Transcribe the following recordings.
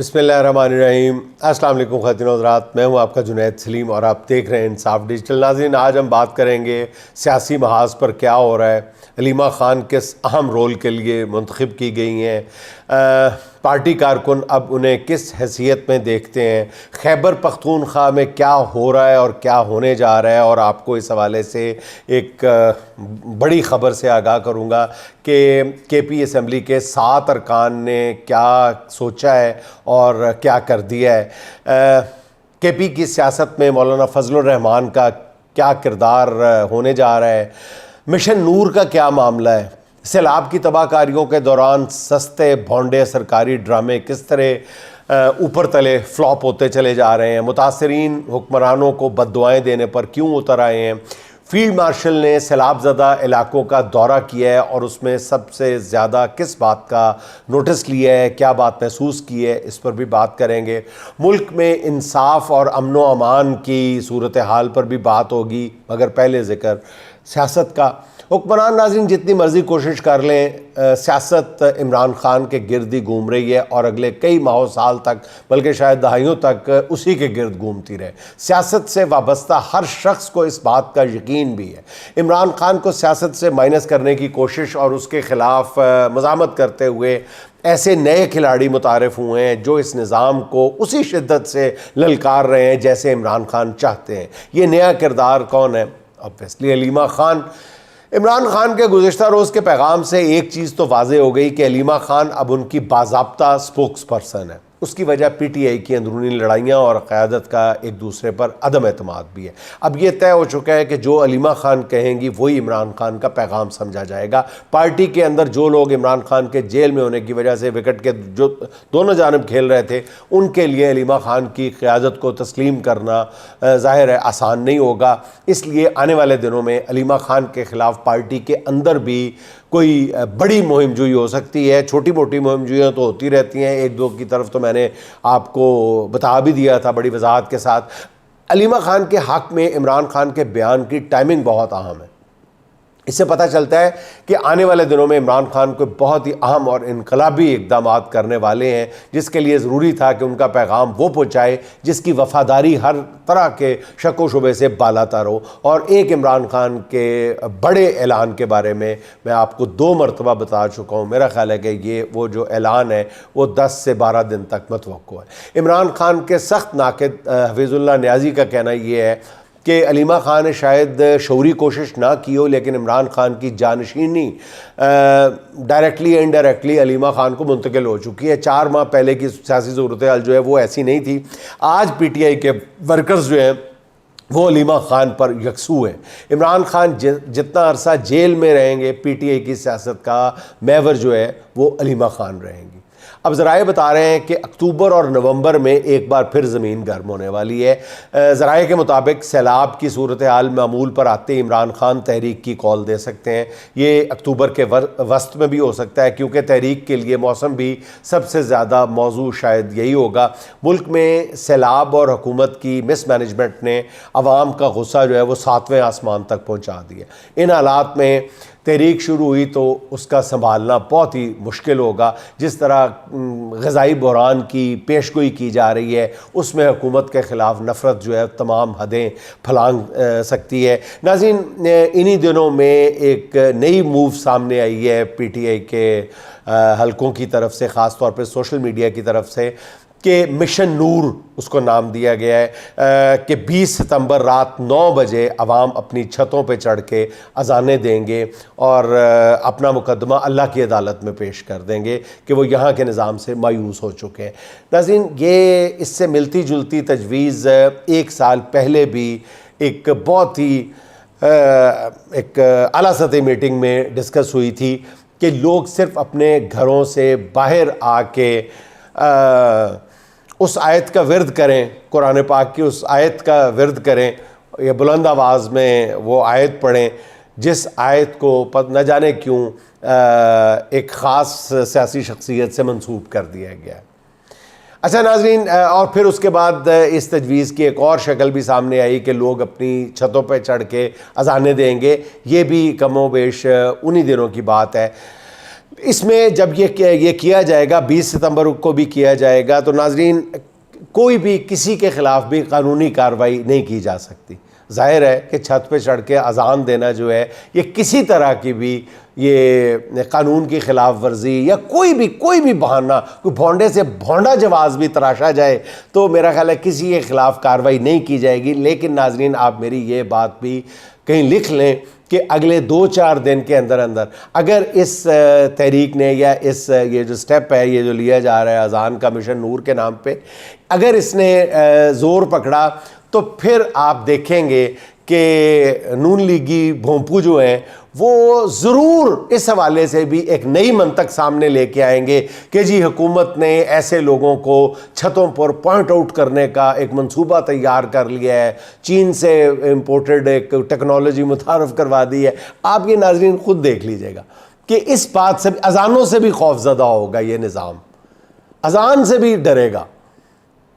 बिस्मिल्लाहिर्रहमानिर्रहीम। अस्सलाम वालेकुम ख़वातीन और हज़रात, मैं हूं आपका जुनैद सलीम और आप देख रहे हैं इंसाफ डिजिटल। नाज़रीन, आज हम बात करेंगे सियासी महाज पर क्या हो रहा है, हलीमा ख़ान किस अहम रोल के लिए मुंतखब की गई हैं, पार्टी कारकुन अब उन्हें किस हैसियत में देखते हैं, खैबर पख्तूनख्वा में क्या हो रहा है और क्या होने जा रहा है। और आपको इस हवाले से एक बड़ी ख़बर से आगाह करूँगा कि KP असम्बली के 7 अरकान ने क्या सोचा है और क्या कर दिया है। KP की सियासत में मौलाना फजलुर रहमान का क्या किरदार होने जा रहा है, मिशन नूर का क्या मामला है, सैलाब की तबाहकारियों के दौरान सस्ते भोंडे सरकारी ड्रामे किस तरह ऊपर तले फ्लॉप होते चले जा रहे हैं, मुतासरीन हुक्मरानों को बद्दुआएं देने पर क्यों उतर आए हैं, फील्ड मार्शल ने सैलाबज़दा इलाकों का दौरा किया है और उसमें सबसे ज़्यादा किस बात का नोटिस लिया है, क्या बात महसूस की है, इस पर भी बात करेंगे। मुल्क में इंसाफ और अमन व अमान की सूरत हाल पर भी बात होगी, मगर पहले ज़िक्र सियासत का। हुक्मरान नाज़रीन जितनी मर्ज़ी कोशिश कर लें, सियासत इमरान ख़ान के गिर्द ही घूम रही है और अगले कई माहों साल तक, बल्कि शायद दहाइयों तक उसी के गिर्द घूमती रहे। सियासत से वाबस्ता हर शख्स को इस बात का यकीन भी है, इमरान ख़ान को सियासत से माइनस करने की कोशिश और उसके ख़िलाफ़ मज़ामत करते हुए ऐसे नए खिलाड़ी मुतारिफ़ हुए हैं जो इस निज़ाम को उसी शिद्दत से ललकार रहे हैं जैसे इमरान ख़ान चाहते हैं। ये नया किरदार कौन है? ऑब्वियसली हलीमा ख़ान। इमरान ख़ान के गुज़िश्ता रोज़ के पैगाम से एक चीज़ तो वाज़े हो गई कि हलीमा ख़ान अब उनकी बाज़ाब्ता स्पोक्स पर्सन है। उसकी वजह PTI की अंदरूनी लड़ाइयाँ और क़यादत का एक दूसरे पर अदम एतमाद भी है। अब ये तय हो चुका है कि जो हलीमा ख़ान कहेंगी वही इमरान ख़ान का पैगाम समझा जाएगा। पार्टी के अंदर जो लोग इमरान ख़ान के जेल में होने की वजह से विकेट के जो दोनों जानब खेल रहे थे, उनके लिए हलीमा ख़ान की क़यादत को तस्लीम करना ज़ाहिर है आसान नहीं होगा। इसलिए आने वाले दिनों में हलीमा ख़ान के ख़िलाफ़ पार्टी के अंदर भी कोई बड़ी मुहिम जुई हो सकती है। छोटी मोटी मुहिम जुइयाँ तो होती रहती हैं, एक दो की तरफ तो मैंने आपको बता भी दिया था बड़ी वजाहत के साथ। हलीमा ख़ान के हक़ में इमरान ख़ान के बयान की टाइमिंग बहुत अहम है। इससे पता चलता है कि आने वाले दिनों में इमरान ख़ान को बहुत ही अहम और इनकलाबी इक़दाम करने वाले हैं, जिसके लिए ज़रूरी था कि उनका पैगाम वो पहुँचाए जिसकी वफ़ादारी हर तरह के शक व शुबे से बालातर हो। और एक इमरान ख़ान के बड़े ऐलान के बारे में मैं आपको 2 मरतबा बता चुका हूँ। मेरा ख़्याल है कि ये वो जो ऐलान है वो 10 से 12 दिन तक मतवक्को है। इमरान ख़ान के सख्त नाक़िद हफीज़ुल्लाह नियाज़ी का कहना ये है कि हलीमा ख़ान ने शायद शऊरी कोशिश ना की हो, लेकिन इमरान ख़ान की जानशीनी डायरेक्टली इनडायरेक्टली हलीमा ख़ान को मुंतकिल हो चुकी है। 4 माह पहले की सियासी सूरत हाल जो है वो ऐसी नहीं थी। आज PTI के वर्कर्स जो हैं वो हलीमा ख़ान पर यकसू है। इमरान ख़ान जितना अरसा जेल में रहेंगे, PTI की सियासत का महवर जो है वो हलीमा ख़ान रहेंगी। अब ज़राए बता रहे हैं कि अक्टूबर और नवंबर में एक बार फिर ज़मीन गर्म होने वाली है। ज़राए के मुताबिक सैलाब की सूरत हाल मामूल पर आते इमरान ख़ान तहरीक की कॉल दे सकते हैं। ये अक्टूबर के वस्त में भी हो सकता है, क्योंकि तहरीक के लिए मौसम भी सबसे ज़्यादा मौजू शायद यही होगा। मुल्क में सैलाब और हुकूमत की मिसमैनेजमेंट ने अवाम का गुस्सा जो है वो 7वें आसमान तक पहुँचा दिया। इन हालात में तहरीक शुरू हुई तो उसका संभालना बहुत ही मुश्किल होगा। जिस तरह ग़ज़ाई बहरान की पेशगोई की जा रही है, उसमें हुकूमत के ख़िलाफ़ नफ़रत जो है तमाम हदें फलांग सकती है। नाज़रीन, इन्हीं दिनों में एक नई मूव सामने आई है PTI के हलकों की तरफ से, ख़ास तौर पर सोशल मीडिया की तरफ से, कि मिशन नूर उसको नाम दिया गया है कि 20 सितंबर रात 9 बजे अवाम अपनी छतों पे चढ़ के अज़ानें देंगे और अपना मुकदमा अल्लाह की अदालत में पेश कर देंगे कि वो यहाँ के निज़ाम से मायूस हो चुके हैं। नाज़रीन, ये इससे मिलती जुलती तजवीज़ 1 साल पहले भी एक बहुत ही एक आला सतही मीटिंग में डिस्कस हुई थी कि लोग सिर्फ़ अपने घरों से बाहर आके उस आयत का विर्द करें, कुरान पाक की उस आयत का विर्द करें या बुलंद आवाज़ में वो आयत पढ़ें जिस आयत को न जाने क्यों एक ख़ास सियासी शख्सियत से मंसूब कर दिया गया। अच्छा नाज़रीन, और फिर उसके बाद इस तजवीज़ की एक और शक्ल भी सामने आई कि लोग अपनी छतों पर चढ़ के अज़ानें देंगे। ये भी कमो बेश उन्हीं दिनों की बात है। इसमें जब ये किया जाएगा, 20 सितंबर को भी किया जाएगा, तो नाजरीन कोई भी किसी के ख़िलाफ़ भी कानूनी कार्रवाई नहीं की जा सकती। ज़ाहिर है कि छत पे चढ़ के अज़ान देना जो है ये किसी तरह की भी ये कानून की ख़िलाफ़ वर्जी या कोई भी बहाना, कोई भोंडे से भोंडा जवाज़ भी तराशा जाए तो मेरा ख्याल है किसी के ख़िलाफ़ कार्रवाई नहीं की जाएगी। लेकिन नाजरीन आप मेरी ये बात भी कहीं लिख लें कि अगले 2-4 दिन के अंदर अंदर अगर इस तहरीक ने या इस ये जो स्टेप है ये जो लिया जा रहा है अज़ान का मिशन नूर के नाम पे, अगर इसने ज़ोर पकड़ा तो फिर आप देखेंगे कि नून लीगी भोंपू जो हैं वो ज़रूर इस हवाले से भी एक नई मंतक सामने लेके आएंगे कि जी हुकूमत ने ऐसे लोगों को छतों पर पॉइंट आउट करने का एक मंसूबा तैयार कर लिया है, चीन से इम्पोर्टेड एक टेक्नोलॉजी मुतारफ़ करवा दी है। आप ये नाज़रीन ख़ुद देख लीजिएगा कि इस बात से अज़ानों से भी खौफज़दा होगा ये निज़ाम, अज़ान से भी डरेगा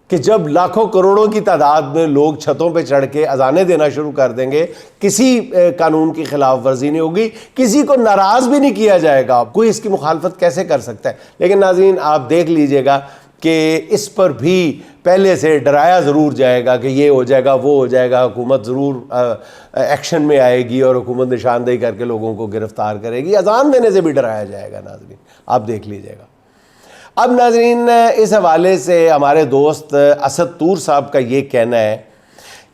कि जब लाखों करोड़ों की तादाद में लोग छतों पे चढ़ के अजानें देना शुरू कर देंगे, किसी कानून की खिलाफ वर्जी नहीं होगी, किसी को नाराज़ भी नहीं किया जाएगा, कोई इसकी मुखालफत कैसे कर सकता है। लेकिन नाज़रीन आप देख लीजिएगा कि इस पर भी पहले से डराया ज़रूर जाएगा कि ये हो जाएगा वो हो जाएगा, हुकूमत ज़रूर एक्शन में आएगी और हुकूमत निशानदेही करके लोगों को गिरफ़्तार करेगी। अजान देने से भी डराया जाएगा नाज़रीन, आप देख लीजिएगा। अब नाज़रीन इस हवाले से हमारे दोस्त असद तूर साहब का ये कहना है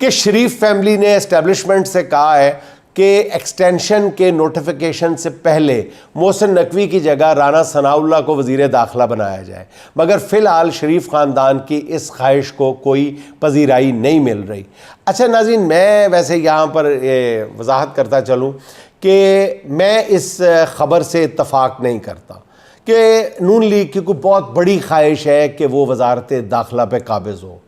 कि शरीफ फैमिली ने इस्टेब्लिशमेंट से कहा है कि एक्सटेंशन के नोटिफिकेशन से पहले मोहसिन नकवी की जगह राना सनाउल्लाह को वज़ीर दाखिला बनाया जाए, मगर फ़िलहाल शरीफ ख़ानदान की इस ख्वाहिश को कोई पजीराई नहीं मिल रही। अच्छा नाज़रीन, मैं वैसे यहाँ पर वजाहत करता चलूँ कि मैं इस ख़बर से इत्तफ़ाक़ नहीं करता कि नून लीग की कोई बहुत बड़ी ख्वाहिश है कि वो वजारत दाखिला पे काबिज़ हो।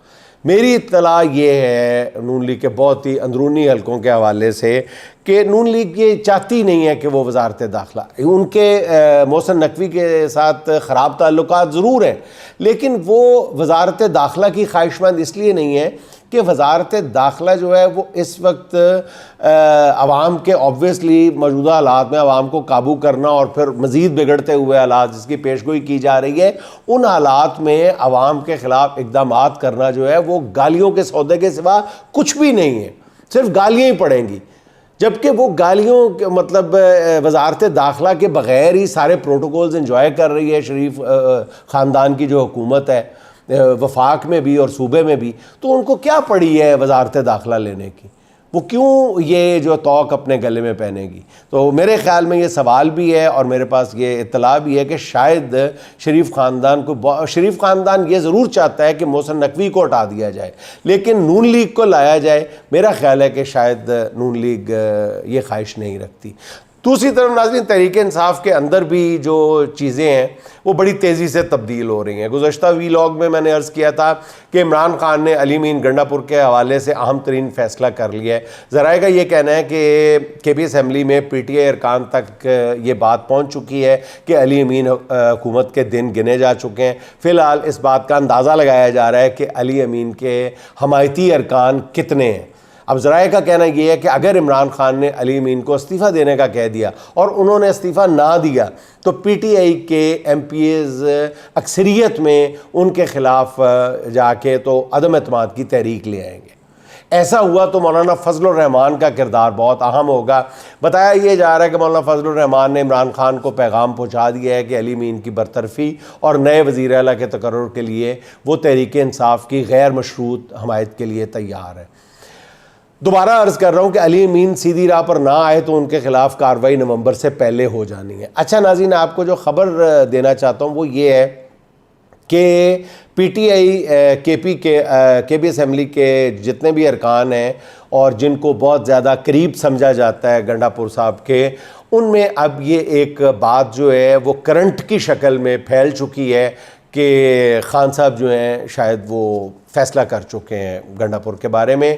मेरी इत्तला ये है नून लीग के बहुत ही अंदरूनी हलकों के हवाले से कि नून लीग ये चाहती नहीं है कि वो वजारत दाखिला, उनके मोहसिन नकवी के साथ ख़राब ताल्लुकात ज़रूर हैं, लेकिन वो वजारत दाखिला की ख्वाहिशमंद इसलिए नहीं है कि वजारत दाखिला जो है वो इस वक्त आवाम के ऑब्वियसली मौजूदा हालात में आवाम को काबू करना और फिर मज़ीद बिगड़ते हुए हालात जिसकी पेशगोई की जा रही है, उन हालात में आवाम के ख़िलाफ़ इक़दामात करना जो है वो गालियों के सौदे के सिवा कुछ भी नहीं है, सिर्फ गालियाँ ही पड़ेंगी। जबकि वो गालियों के मतलब वजारत दाखिला के बग़ैर ही सारे प्रोटोकॉल्स इंजॉय कर रही है शरीफ ख़ानदान की जो हुकूमत है, वफाक में भी और सूबे में भी, तो उनको क्या पड़ी है वजारत दाखिला लेने की, वो क्यों ये जो तौक अपने गले में पहनेगी। तो मेरे ख़्याल में ये सवाल भी है और मेरे पास ये इत्तला भी है कि शायद शरीफ ख़ानदान ये ज़रूर चाहता है कि मोहसिन नकवी को हटा दिया जाए, लेकिन नून लीग को लाया जाए। मेरा ख़्याल है कि शायद नून लीग ये ख्वाहिश नहीं रखती। दूसरी तरफ नाज़रीन तहरीक इंसाफ के अंदर भी जो चीज़ें हैं वो बड़ी तेज़ी से तब्दील हो रही हैं। गुज़श्ता वीलॉग में मैंने अर्ज़ किया था कि इमरान खान ने अली मीन गंडापुर के हवाले से अहम तरीन फ़ैसला कर लिया है। ज़राए का ये कहना है कि केपी असम्बली में PTI अरकान तक ये बात पहुँच चुकी है कि अली मीन हुकूमत के दिन गिने जा चुके हैं। फ़िलहाल इस बात का अंदाज़ा लगाया जा रहा है कि अली अमीन के हमायती अरकान कितने हैं। अब ज़राए का कहना यह है कि अगर इमरान खान ने अली अमीन को इस्तीफ़ा देने का कह दिया और उन्होंने इस्तीफ़ा ना दिया तो PTI के MPAs अक्सरियत में उनके ख़िलाफ़ जाके तो अदम एतमाद की तहरीक ले आएंगे। ऐसा हुआ तो मौलाना फजलुर रहमान का किरदार बहुत अहम होगा। बताया यह जा रहा है कि मौलाना फजलुर रहमान ने इमरान खान को पैगाम पहुँचा दिया है कि अली मीन की बरतरफ़ी और नए वज़ीर आला के तकर्रुर के लिए वो तहरीक इंसाफ की गैर मशरूत हमायत के लिए तैयार है। दोबारा अर्ज़ कर रहा हूँ कि अली अमीन सीधी राह पर ना आए तो उनके ख़िलाफ़ कार्रवाई नवंबर से पहले हो जानी है। अच्छा नाज़रीन, आपको जो ख़बर देना चाहता हूँ वो ये है कि PTI केपी असम्बली के जितने भी अरकान हैं और जिनको बहुत ज़्यादा करीब समझा जाता है गंडापुर साहब के, उनमें अब ये एक बात जो है वो करंट की शक्ल में फैल चुकी है कि खान साहब जो हैं शायद वो फ़ैसला कर चुके हैं गंडापुर के बारे में,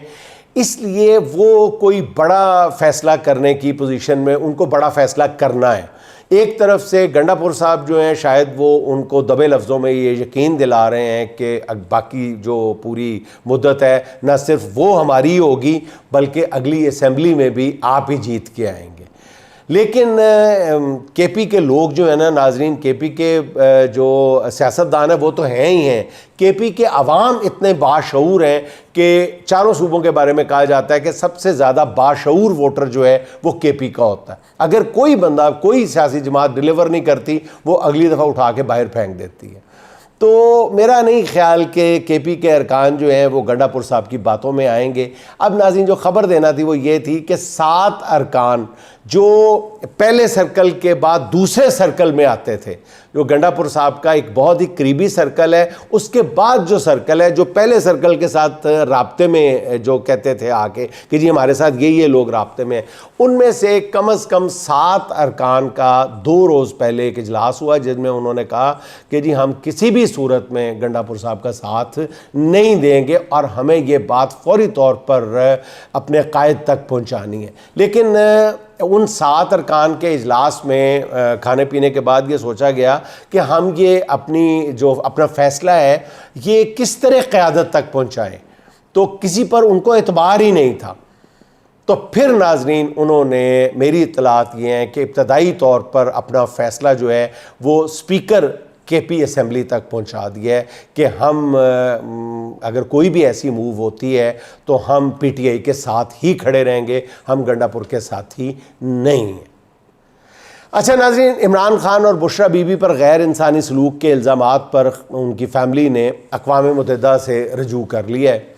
इसलिए वो कोई बड़ा फ़ैसला करने की पोजीशन में, उनको बड़ा फ़ैसला करना है। एक तरफ से गंडापुर साहब जो हैं शायद वो उनको दबे लफ्ज़ों में ये यकीन दिला रहे हैं कि बाकी जो पूरी मुद्दत है न सिर्फ वो हमारी होगी बल्कि अगली असम्बली में भी आप ही जीत के आएंगे। लेकिन केपी के लोग जो है ना नाजरीन, केपी के जो सियासतदान है वो तो हैं ही हैं, केपी के अवाम इतने बाशऊर हैं कि चारों सूबों के बारे में कहा जाता है कि सबसे ज़्यादा बाशऊर वोटर जो है वो केपी का होता है। अगर कोई बंदा, कोई सियासी जमात डिलीवर नहीं करती, वो अगली दफ़ा उठा के बाहर फेंक देती है। तो मेरा नहीं ख्याल कि केपी के अरकान जो हैं वो गंडापुर साहब की बातों में आएंगे। अब नाज़रीन जो ख़बर देना थी वो ये थी कि 7 अरकान जो पहले सर्कल के बाद दूसरे सर्कल में आते थे, जो गंडापुर साहब का एक बहुत ही करीबी सर्कल है, उसके बाद जो सर्कल है जो पहले सर्कल के साथ राब्ते में जो कहते थे आके कि जी हमारे साथ ये लोग राब्ते में, उनमें से कम से कम 7 अरकान का 2 रोज़ पहले एक इजलास हुआ जिसमें उन्होंने कहा कि जी हम किसी भी सूरत में गंडापुर साहब का साथ नहीं देंगे और हमें ये बात फौरी तौर पर अपने कायद तक पहुँचानी है। लेकिन उन 7 अरकान के इजलास में खाने पीने के बाद ये सोचा गया कि हम ये अपना फ़ैसला है ये किस तरह क़यादत तक पहुँचाएँ, तो किसी पर उनको एतबार ही नहीं था। तो फिर नाजरीन उन्होंने, मेरी इत्तलात ये हैं कि इब्तदाई तौर पर अपना फ़ैसला जो है वो स्पीकर केपी असेंबली तक पहुंचा दिया है कि हम अगर कोई भी ऐसी मूव होती है तो हम पीटीआई के साथ ही खड़े रहेंगे, हम गंडापुर के साथ ही नहीं हैं। अच्छा नाज़रीन, इमरान खान और बुशरा बीबी पर गैर इंसानी सलूक के इल्ज़ामात पर उनकी फ़ैमिली ने अक़वाम मुत्तहिदा से रजू कर लिया है।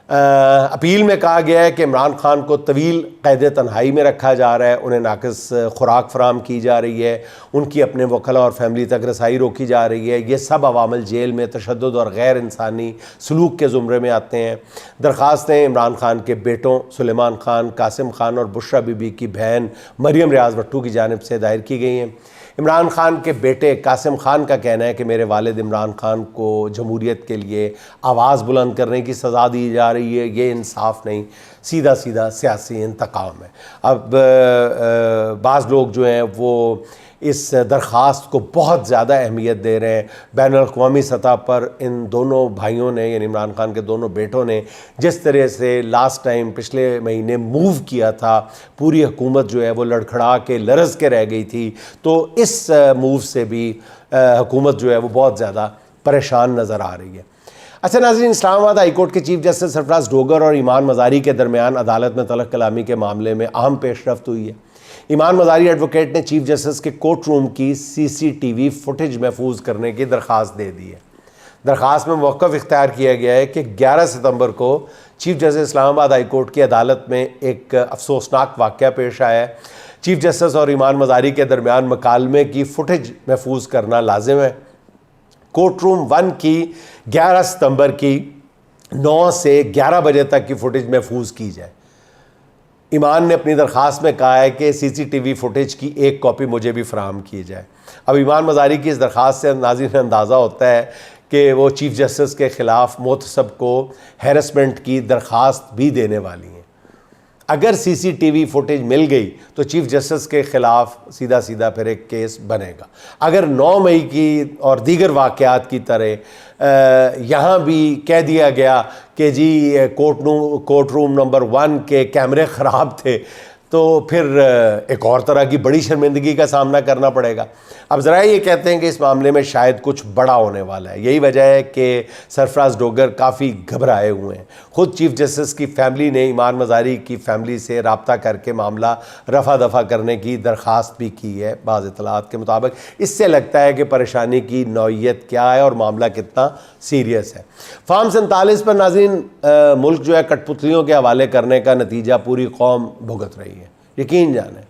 अपील में कहा गया है कि इमरान खान को तवील क़ैद तन्हाई में रखा जा रहा है, उन्हें नाक़िस खुराक फराम की जा रही है, उनकी अपने वकला और फैमिली तक रसाई रोकी जा रही है। ये सब अवामल जेल में तशद्दुद और गैर इंसानी सलूक के ज़ुमरे में आते हैं। दरख्वास्तें इमरान खान के बेटों सुलेमान खान, कासिम खान और बुशरा बीबी की बहन मरियम रियाज़ भट्टू की जानिब से दायर की गई हैं। इमरान खान के बेटे कासिम खान का कहना है कि मेरे वालिद इमरान खान को जमहूरियत के लिए आवाज़ बुलंद करने की सज़ा दी जा रही है, ये इंसाफ नहीं, सीधा सीधा सियासी इंतकाम है। अब बाज़ लोग जो हैं वो इस दरख्वास्त को बहुत ज़्यादा अहमियत दे रहे हैं। बैनुल-अक़वामी सतह पर इन दोनों भाइयों ने, यानी इमरान खान के दोनों बेटों ने जिस तरह से लास्ट टाइम पिछले महीने मूव किया था, पूरी हुकूमत जो है वो लड़खड़ा के लरज़ के रह गई थी, तो इस मूव से भी हुकूमत जो है वो बहुत ज़्यादा परेशान नज़र आ रही है। अच्छा नाज़रीन, इस्लामाबाद हाई कोर्ट के चीफ जस्टिस सरफराज डोगर और ईमान मज़ारी के दरमियान अदालत में तलब कलामी के मामले में अहम पेशरफ्त हुई है। ईमान मज़ारी एडवोकेट ने चीफ जस्टिस के कोर्ट रूम की CCTV फुटेज महफूज करने की दरख्वास्त दे दी है। दरख्वास्त में मौक़िफ़ इख्तियार किया गया है कि 11 सितंबर को chief justice Islamabad high court की अदालत में एक अफसोसनाक वाक़या पेश आया है। चीफ जस्टिस और ईमान मज़ारी के दरमियान मकालमे की फुटेज महफूज करना लाजिम है। कोर्ट रूम 1 की 11 सितंबर की 9 से 11 बजे तक की फुटेज महफूज की जाए। ईमान ने अपनी दरख्वास्त में कहा है कि CCTV फुटेज की एक कॉपी मुझे भी फराहम की जाए। अब ईमान मज़ारी की इस दरख्वास्त से नाज़रीन अंदाज़ा होता है कि वो चीफ जस्टिस के ख़िलाफ़ मोतसब को हैरेसमेंट की दरख्वास्त भी देने वाली हैं। अगर CCTV फुटेज मिल गई तो चीफ जस्टिस के ख़िलाफ़ सीधा सीधा फिर एक केस बनेगा। अगर 9 मई की और दीगर वाक़यात की तरह यहाँ भी कह दिया गया कि जी कोर्ट रूम नंबर 1 के कैमरे ख़राब थे, तो फिर एक और तरह की बड़ी शर्मिंदगी का सामना करना पड़ेगा। अब ज़रा ये कहते हैं कि इस मामले में शायद कुछ बड़ा होने वाला है। यही वजह है कि सरफराज डोगर काफ़ी घबराए हुए हैं। ख़ुद चीफ जस्टिस की फ़ैमिली ने ईमान मज़ारी की फ़ैमिली से रब्ता करके मामला रफ़ा दफ़ा करने की दरख्वास्त भी की है। बाज़ इत्तलात के मुताबिक इससे लगता है कि परेशानी की नौइयत क्या है और मामला कितना सीरियस है। फार्म 47 पर नाज़रीन मुल्क जो है कठपुतलियों के हवाले करने का नतीजा पूरी कौम भुगत रही है। यकीन जाने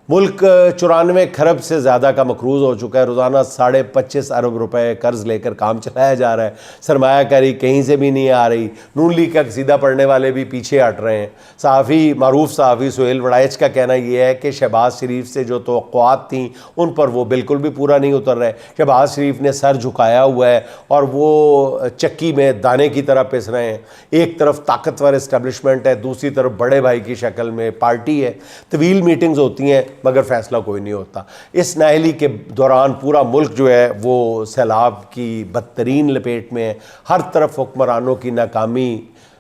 मुल्क 94 खरब से ज़्यादा का मकरूज़ हो चुका है। रोज़ाना 25.5 अरब रुपए कर्ज़ लेकर काम चलाया जा रहा है। सरमायाकारी कहीं से भी नहीं आ रही। नून लीग का सीधा पढ़ने वाले भी पीछे हट रहे हैं। सहाफ़ी, मारूफ सहाफ़ी सुहेल वड़ाइच का कहना यह है कि शहबाज शरीफ से जो तवक्कुआत थी उन पर वो बिल्कुल भी पूरा नहीं उतर रहे। शहबाज शरीफ ने सर झुकाया हुआ है और वो चक्की में दाने की तरह पिस रहे हैं। एक तरफ ताकतवर इस्टेब्लिशमेंट है, दूसरी तरफ बड़े भाई की शक्ल में पार्टी है। तवील मीटिंग्स होती हैं मगर फ़ैसला कोई नहीं होता। इस नाअहली के दौरान पूरा मुल्क जो है वो सैलाब की बदतरीन लपेट में है। हर तरफ हुक्मरानों की नाकामी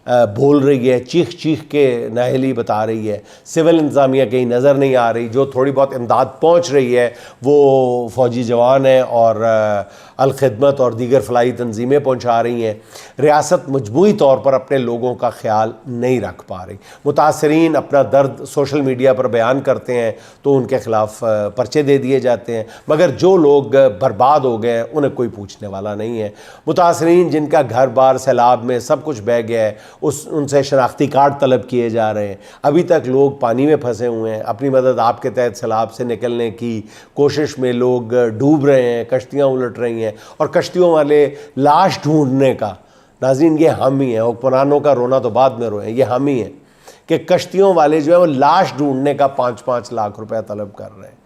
बोल रही है, चीख चीख के नाअहली बता रही है। सिविल इंतज़ामिया कहीं नज़र नहीं आ रही, जो थोड़ी बहुत इमदाद पहुँच रही है वो फ़ौजी जवान हैं और अलखिदमत और दीगर फलाई तंजीमें पहुँचा रही हैं। रियासत मजमूई तौर पर अपने लोगों का ख्याल नहीं रख पा रही। मुतासरीन अपना दर्द सोशल मीडिया पर बयान करते हैं तो उनके ख़िलाफ़ पर्चे दे दिए जाते हैं, मगर जो लोग बर्बाद हो गए हैं उन्हें कोई पूछने वाला नहीं है। मुतासरीन जिनका घर बार सैलाब में सब कुछ बह गया है, उनसे शनाख्ती कार्ड तलब किए जा रहे हैं। अभी तक लोग पानी में फंसे हुए हैं। अपनी मदद आपके तहत सैलाब से निकलने की कोशिश में लोग डूब रहे हैं, कश्तियाँ उलट रही हैं और कश्तियों वाले लाश ढूंढने का, नाज़रीन ये हम ही हैं। हुक्मरानों का रोना तो बाद में रोएं, ये हम ही हैं कि कश्तियों वाले जो है वो लाश ढूंढने का 5-5 लाख रुपया तलब कर रहे हैं।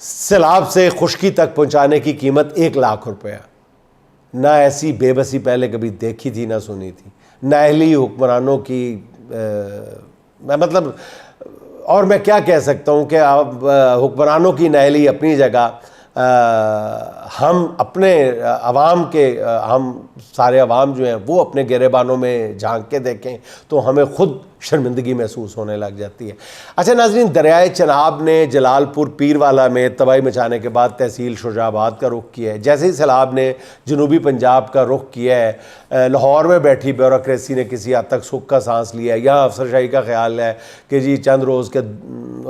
सैलाब से खुश्की तक पहुंचाने की कीमत 1 लाख रुपया। ना ऐसी बेबसी पहले कभी देखी थी ना सुनी थी। नाअहली हुक्मरानों की मतलब, और मैं क्या कह सकता हूँ कि हुक्मरानों की नाअहली अपनी जगह, हम अपने अवाम के, हम सारे अवाम जो हैं वो अपने गिरेबानों में झांक के देखें तो हमें ख़ुद शर्मिंदगी महसूस होने लग जाती है। अच्छा नाज़रीन, दरियाए चनाब ने जलालपुर पीरवाला में तबाही मचाने के बाद तहसील शुजाबाद का रुख किया है। जैसे ही सैलाब ने जनूबी पंजाब का रुख किया है, लाहौर में बैठी ब्यूरोक्रेसी ने किसी हद तक सुख का सांस लिया है। यहाँ अफसरशाही का ख्याल है कि जी चंद रोज़ के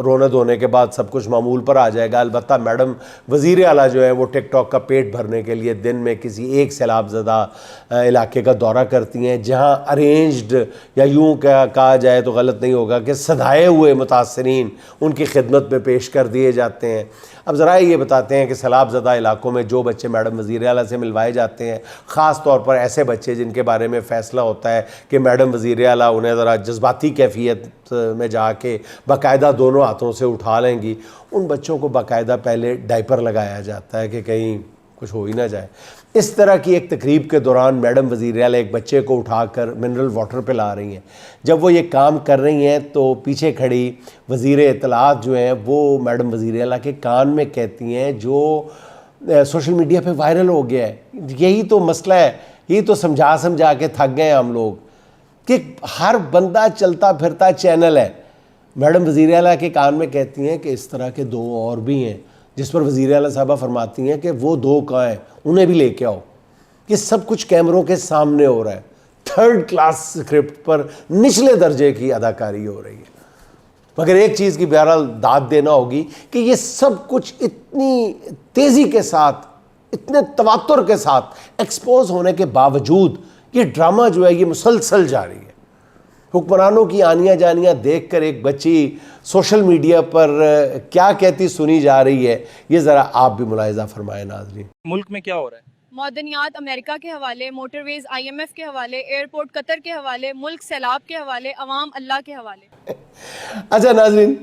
रोने धोने के बाद सब कुछ मामूल पर आ जाएगा। अलबत्ता मैडम वज़ीर आला जो है वो टिकटॉक का पेट भरने के लिए दिन में किसी एक सैलाबज़दा इलाके का दौरा करती हैं, जहाँ अरेंज्ड या यूँ कहा जाए तो गलत नहीं होगा कि सधाए हुए मुतासरीन उनकी खिदमत में पेश कर दिए जाते हैं। अब ज़रा ये बताते हैं कि सैलाबज़दा इलाकों में जो बच्चे मैडम वज़ीर आला से मिलवाए जाते हैं, ख़ास तौर पर ऐसे बच्चे जिनके बारे में फ़ैसला होता है कि मैडम वज़ीर आला उन्हें ज़रा जज्बाती कैफियत में जाके बाकायदा दोनों हाथों से उठा लेंगी, उन बच्चों को बाकायदा पहले डायपर लगाया जाता है कि कहीं कुछ हो ही ना जाए। इस तरह की एक तकरीब के दौरान मैडम वज़ीर आला एक बच्चे को उठाकर मिनरल वाटर पिला रही हैं। जब वो ये काम कर रही हैं तो पीछे खड़ी वज़ीर इत्तलात जो हैं वो मैडम वज़ीर आला के कान में कहती हैं, जो सोशल मीडिया पे वायरल हो गया है। यही तो मसला है, यही तो समझा समझा के थक गए हम लोग कि हर बंदा चलता फिरता चैनल है। मैडम वज़ीर आला के कान में कहती हैं कि इस तरह के 2 और भी हैं, जिस पर वज़ीर आला साहबा फरमाती हैं कि वो 2 कहाँ हैं, उन्हें भी लेके आओ। ये सब कुछ कैमरों के सामने हो रहा है। 3rd क्लास स्क्रिप्ट पर निचले दर्जे की अदाकारी हो रही है। मगर एक चीज़ की बहरहाल दाद देना होगी कि ये सब कुछ इतनी तेज़ी के साथ, इतने तवातुर के साथ एक्सपोज होने के बावजूद ये ड्रामा जो है ये मुसलसल जारी है। हुक्मरानों की आनियाँ जानियाँ देख कर एक बच्ची सोशल मीडिया पर क्या कहती सुनी जा रही है, ये ज़रा आप भी मुलाहिज़ा फरमाएं नाज़रीन। मुल्क में क्या हो रहा है? मदनियात अमेरिका के हवाले, मोटरवेज IMF के हवाले, एयरपोर्ट कतर के हवाले, मुल्क सैलाब के हवाले, अवाम अल्लाह के हवाले। अच्छा नाज़रीन,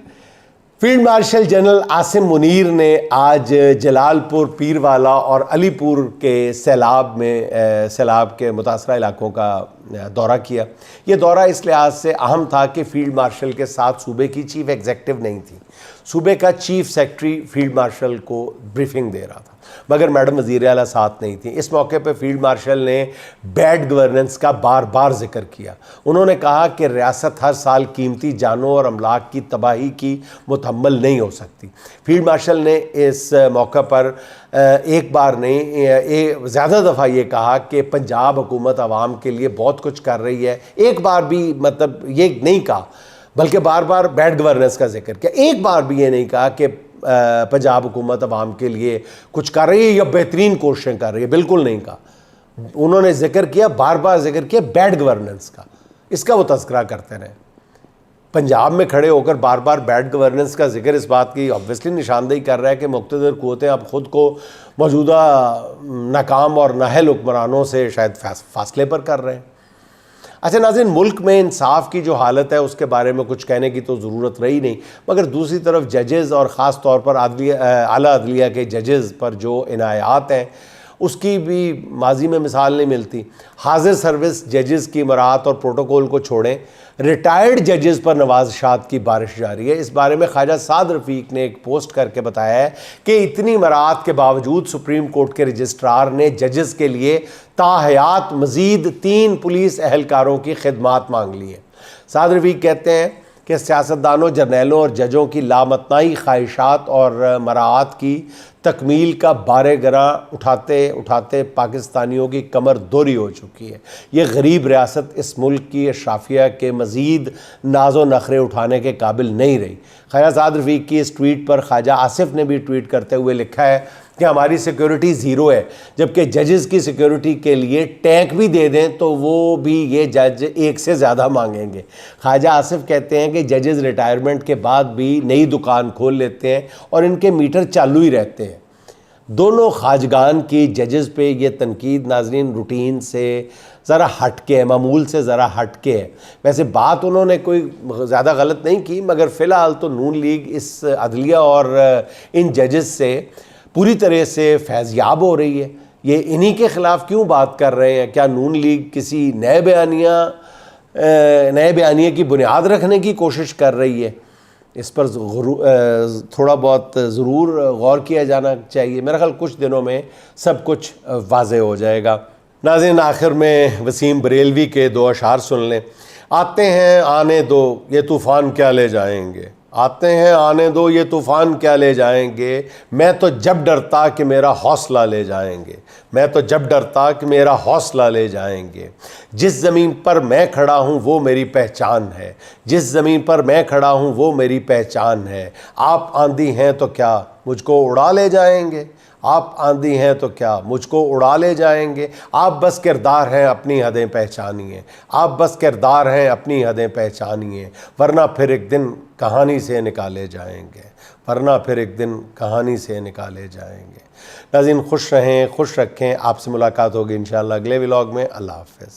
field marshal general Asim Munir ने आज जलालपुर, पीरवाला और अलीपुर के सैलाब के मुतासरा इलाकों का दौरा किया। ये दौरा इस लिहाज से अहम था कि फील्ड मार्शल के साथ सूबे की चीफ एग्जीक्यूटिव नहीं थी। सूबे का चीफ सेक्रेटरी फील्ड मार्शल को ब्रीफिंग दे रहा था, मगर मैडम वज़ीर आला साथ नहीं थी। इस मौके पर फील्ड मार्शल ने बैड गवर्नेंस का बार बार जिक्र किया। उन्होंने कहा कि रियासत हर साल कीमती जानों और अमलाक की तबाही की मुतहम्मल नहीं हो सकती। फील्ड मार्शल ने इस मौके पर एक बार नहीं ज़्यादा दफ़ा ये कहा कि पंजाब हुकूमत आवाम के लिए बहुत कुछ कर रही है। एक बार भी मतलब ये नहीं कहा, बल्कि बार बार बैड गवर्नेंस का जिक्र किया। एक बार भी ये नहीं कहा कि पंजाब हुकूमत अवाम के लिए कुछ कर रही है या बेहतरीन कोशिशें कर रही है, बिल्कुल नहीं कहा। उन्होंने जिक्र किया, बार बार जिक्र किया बैड गवर्नेंस का, इसका वो तज़किरा करते रहे। पंजाब में खड़े होकर बार बार बैड गवर्नेंस का जिक्र इस बात की ऑब्वियसली निशानदेही कर रहा है कि मुक़्तदर क़ुव्वतें अब ख़ुद को मौजूदा नाकाम और नाअहल हुक्मरानों से शायद फासले पर कर रहे हैं। अच्छा नाज़रीन, मुल्क में इंसाफ की जो हालत है उसके बारे में कुछ कहने की तो ज़रूरत रही नहीं, मगर दूसरी तरफ जजेज़ और ख़ास तौर पर आला अदलिया के जजेज़ पर जो इनायात हैं उसकी भी माजी में मिसाल नहीं मिलती। हाजिर सर्विस जजेस की मराहत और प्रोटोकॉल को छोड़ें, रिटायर्ड जजेस पर नवाज़शात की बारिश जारी है। इस बारे में ख्वाजा साद रफ़ीक ने एक पोस्ट करके बताया है कि इतनी मराहत के बावजूद सुप्रीम कोर्ट के रजिस्ट्रार ने जजेस के लिए ताहयात मज़ीद 3 पुलिस एहलकारों की खिदमात मांग ली है। साद रफ़ीक कहते हैं कि सियासतदानों, जर्नैलों और जजों की लामतनाई ख्वाहिशात और मराहत की तकमील का बारे गरा उठाते उठाते पाकिस्तानियों की कमर दोरी हो चुकी है। ये गरीब रियासत इस मुल्क की अशराफिया के मज़ीद नाज़ो नखरे उठाने के काबिल नहीं रही। ख्वाजा साद रफ़ीक की इस ट्वीट पर ख्वाजा आसिफ ने भी ट्वीट करते हुए लिखा है कि हमारी सिक्योरिटी ज़ीरो है, जबकि जजेस की सिक्योरिटी के लिए टैंक भी दे दें तो वो भी ये जज एक से ज़्यादा मांगेंगे। ख्वाजा आसिफ कहते हैं कि जजेस रिटायरमेंट के बाद भी नई दुकान खोल लेते हैं और इनके मीटर चालू ही रहते हैं। दोनों खाजगान की जजेस पे ये तनकीद नाज़रीन रूटीन से ज़रा हट के है, मामूल से ज़रा हट के है। वैसे बात उन्होंने कोई ज़्यादा गलत नहीं की, मगर फ़िलहाल तो नून लीग इस अदलिया और इन जजेस से पूरी तरह से फैज़याब हो रही है। ये इन्हीं के ख़िलाफ़ क्यों बात कर रहे हैं? क्या नून लीग किसी नए बयानिए की बुनियाद रखने की कोशिश कर रही है? इस पर थोड़ा बहुत ज़रूर गौर किया जाना चाहिए। मेरा ख्याल कुछ दिनों में सब कुछ वाज़ेह हो जाएगा। नाज़रीन, आखिर में वसीम बरेलवी के 2 अशार सुन लें। आते हैं आने दो ये तूफ़ान क्या ले जाएंगे, आते हैं आने दो ये तूफ़ान क्या ले जाएंगे, मैं तो जब डरता कि मेरा हौसला ले जाएंगे, मैं तो जब डरता कि मेरा हौसला ले जाएंगे। जिस ज़मीन पर मैं खड़ा हूँ वो मेरी पहचान है, जिस ज़मीन पर मैं खड़ा हूँ वो मेरी पहचान है। आप आंधी हैं तो क्या मुझको उड़ा ले जाएंगे, आप आंधी हैं तो क्या मुझको उड़ा ले जाएंगे। आप बस किरदार हैं अपनी हदें पहचानिए, आप बस किरदार हैं अपनी हदें पहचानिए, वरना फिर एक दिन कहानी से निकाले जाएंगे, वरना फिर एक दिन कहानी से निकाले जाएंगे। नाज़रीन, खुश रहें, खुश रखें। आपसे मुलाकात होगी इंशाअल्लाह अगले व्लॉग में। अल्लाह हाफ़िज़।